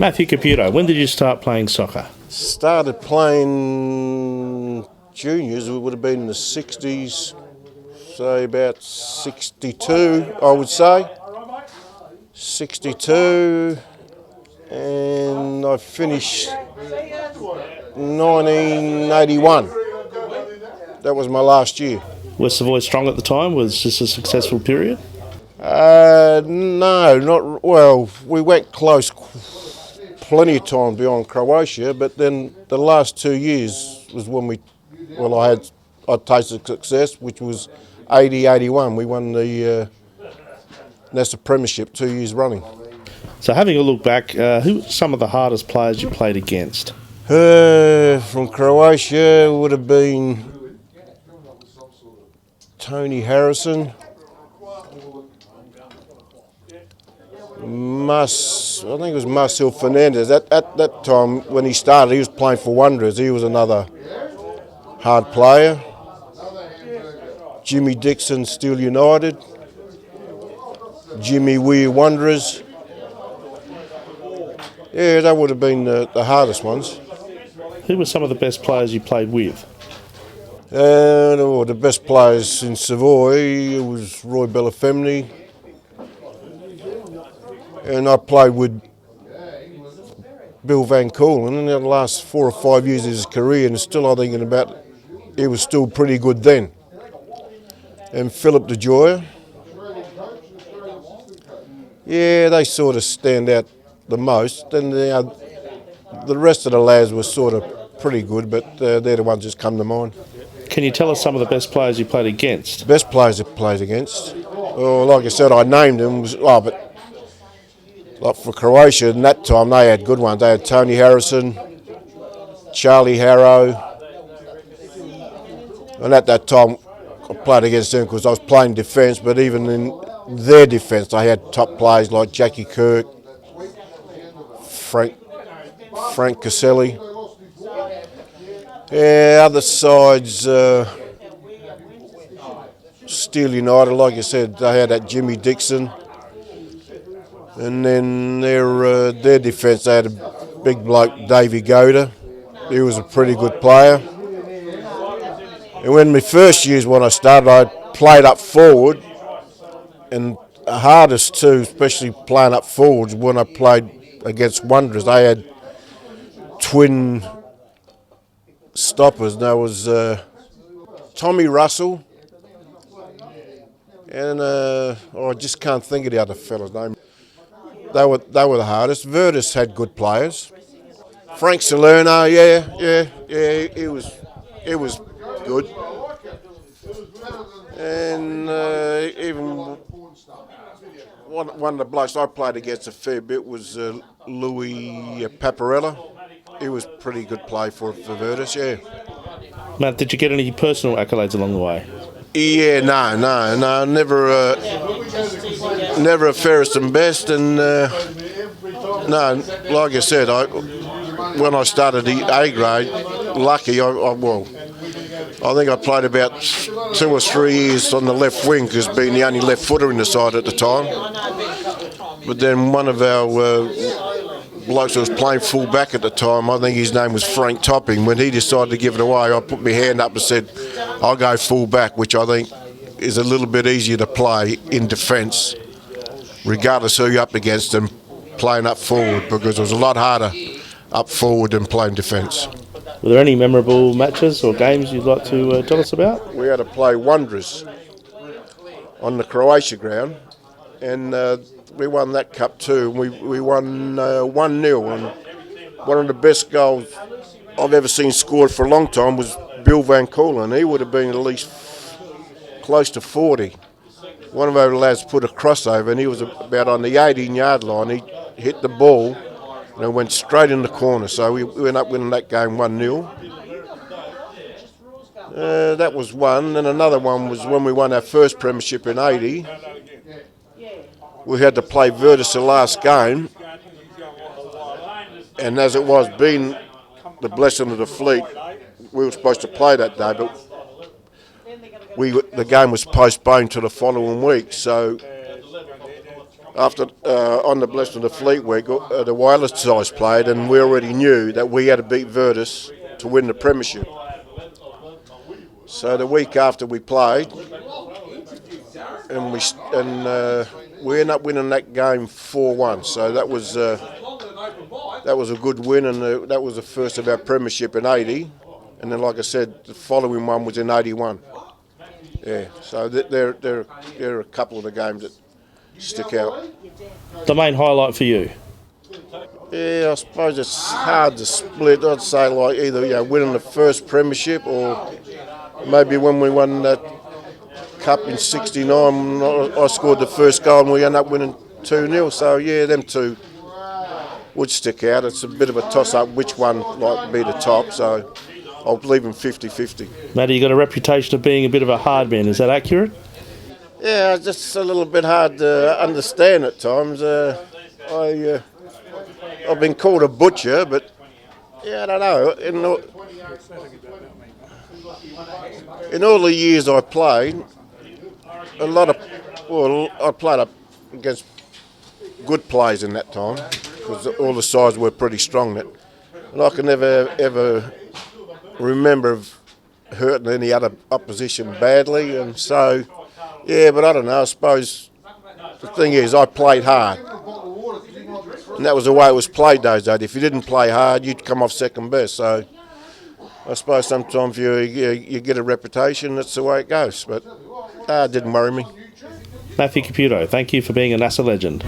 Matthew Caputo, when did you start playing soccer? Started playing juniors, it would have been in the 60s, say about 62, I would say. 62, and I finished 1981. That was my last year. Was Savoy strong at the time? Was this a successful period? No, not well. We went close plenty of time beyond Croatia, but then the last 2 years was when I tasted success, which was 80-81. We won the NASA Premiership 2 years running. So having a look back, who were some of the hardest players you played against? From Croatia would have been Tony Harrison, I think it was Marcel Fernandez. At that time, when he started, he was playing for Wanderers. He was another hard player. Jimmy Dixon, Steel United. Jimmy Weir, Wanderers. Yeah, that would have been the hardest ones. Who were some of the best players you played with? The best players in Savoy, it was Roy Bellafemni. And I played with Bill Van Coolen in the last 4 or 5 years of his career, and still I'm thinking about he was still pretty good then. And Philip DeJoya. Yeah, they sort of stand out the most, and the rest of the lads were sort of pretty good, but they're the ones that come to mind. Can you tell us some of the best players you played against? Best players I played against? Well, like I said, I named them. Like for Croatia, in that time, they had good ones. They had Tony Harrison, Charlie Harrow. And at that time, I played against them because I was playing defence, but even in their defence, they had top players like Jackie Kirk, Frank Caselli. Yeah, other sides, Steel United, like I said, they had that Jimmy Dixon. And then their defence, they had a big bloke, Davey Goda. He was a pretty good player. And when my first years, when I started, I played up forward. And the hardest too, especially playing up forwards, when I played against Wanderers, they had twin stoppers. There was Tommy Russell, and I just can't think of the other fella's name. They were the hardest. Virtus had good players. Frank Salerno, yeah, he was good. And even one of the blokes I played against a fair bit was Louis Paparella. He was pretty good play for Virtus, yeah. Matt, did you get any personal accolades along the way? Yeah, no, never a fairest and best, and no, like I said, when I started the A grade, lucky, I think I played about 2 or 3 years on the left wing because being the only left footer in the side at the time. But then one of our blokes that was playing full back at the time, I think his name was Frank Topping, when he decided to give it away, I put my hand up and said, I'll go full back, which I think is a little bit easier to play in defence, regardless who you're up against, and playing up forward, because it was a lot harder up forward than playing defence. Were there any memorable matches or games you'd like to tell us about? We had to play Wanderers on the Croatia ground, and we won that cup too. We won 1-0, and one of the best goals I've ever seen scored for a long time was Bill Van Coolen. He would have been at least close to 40. One of our lads put a crossover, and he was about on the 18-yard line. He hit the ball, and it went straight in the corner. So we went up winning that game 1-0. That was one. And another one was when we won our first premiership in 80. We had to play Virtus the last game, and as it was, being the blessing of the fleet, we were supposed to play that day, but the game was postponed to the following week. So after on the Blessing of the Fleet week, the wireless sides played, and we already knew that we had to beat Virtus to win the premiership. So the week after we played, and we ended up winning that game 4-1. So that was a good win, and that was the first of our premiership in '80. And then, like I said, the following one was in '81. Yeah, so there are a couple of the games that stick out. The main highlight for you? Yeah, I suppose it's hard to split. I'd say like either winning the first premiership, or maybe when we won that cup in '69, I scored the first goal and we ended up winning 2-0. So yeah, them two would stick out. It's a bit of a toss-up which one like be the top. So I'll leave them 50-50. Matty, you got a reputation of being a bit of a hard man. Is that accurate? Yeah, it's just a little bit hard to understand at times. I've been called a butcher, but yeah, I don't know. In all the years I played, I played up against good players in that time, because all the sides were pretty strong then. And I can never ever remember of hurting any other opposition badly, and so yeah, but I don't know, I suppose the thing is I played hard, and that was the way it was played those days. If you didn't play hard, you'd come off second best. So I suppose sometimes you get a reputation, that's the way it goes, but it didn't worry me. Matthew Caputo, thank you for being a NASA legend.